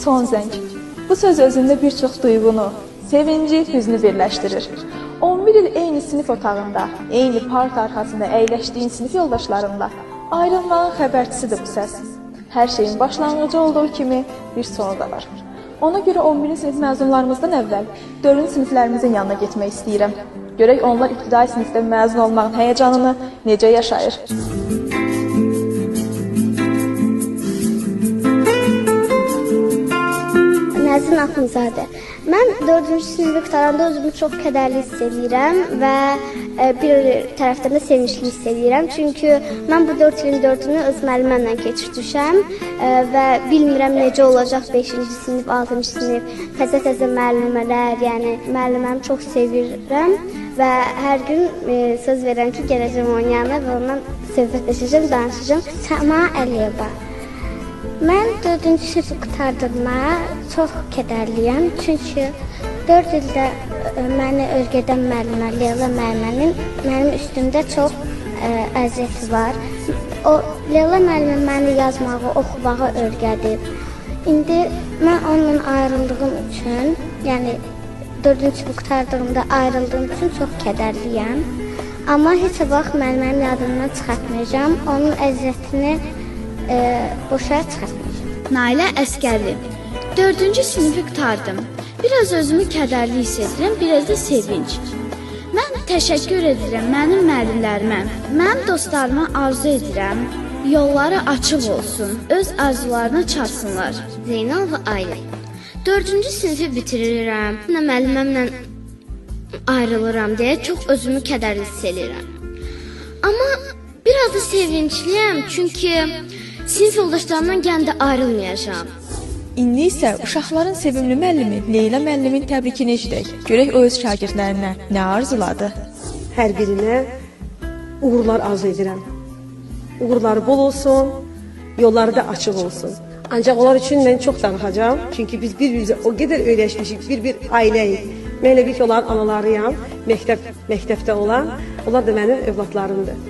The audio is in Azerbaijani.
Son zəng. Bu söz özündə bir çox duyğunu, sevinci, hüznü birləşdirir. 11 il eyni sinif otağında, eyni park arxasında əyləşdiyin sinif yoldaşlarınla ayrılmağın xəbərçisidir bu səs. Hər şeyin başlanğıcı olduğu kimi bir sonu da var. Ona görə 11-ci sinif məzunlarımızdan əvvəl 4-cü siniflərimizin yanına getmək istəyirəm. Görək onlar ibtidai sinifdə məzun olmağın həyəcanını necə yaşayır. Nəzrin Axundzadə. Mən 4-cü sinifi qutaranda özümü çox kədərli hiss edirəm və bir tərəfdən də sevincli hiss edirəm. Çünki mən bu 4 ilin 4-ünü öz müəllimimlə keçirmişəm və bilmirəm necə olacaq 5-ci sinif, 6-cı sinif, təzə müəllimələr, yəni müəlliməmi çox sevirəm və hər gün söz verirəm ki, gələcəm onun yanına və ondan söhbətləşəcəm, danışacağam. Səma Əliyeva. Mən 4-cü sinifi qurtardığıma çox kədərliyəm, çünki 4 ildə məni öyrədən müəllimə Leyla müəllimənin mənim üstümdə çox əziyyəti var. Leyla müəllimə məni yazmağı, oxumağı öyrədib. İndi mən onunla ayrıldığım üçün, yəni 4-cü sinifi qurtardığımda ayrıldığım üçün çox kədərliyəm. Amma heç vaxt müəllimənin yadından çıxartmayacağam, onun əziyyətini boşa çıxartmayacağım. Nailə Əskərli. 4-cü sinifi qurtardım. Biraz özümü kədərli hiss edirəm, biraz da sevinc. Mən təşəkkür edirəm mənim müəllimlərimə. Mənim dostlarıma arzu edirəm, yolları açıq olsun, öz arzularına çatsınlar. Zeynal və Ailə. 4-cü sinifi bitirirəm, müəllimimlə ayrılıram deyə çox özümü kədərli hiss edirəm. Amma biraz da sevincliyəm, çünki sinif yoldaşlarımdan yenə də ayrılmayacağam. İndi isə uşaqların sevimli müəllimi Leyla müəllimin təbrikini eşidək. Görək o öz şagirdlərinə nə arzuladı? Hər birinə uğurlar arzu edirəm. Uğurları bol olsun, yolları da açıq olsun. Ancaq onlar üçün mən çox danışacağam. Çünki biz bir-birimizə o qədər öyrəşmişik, bir ailəyik. Mən elə bir ki, onların analarıyam, məktəbdə olan. Onlar da mənim övladlarımdır.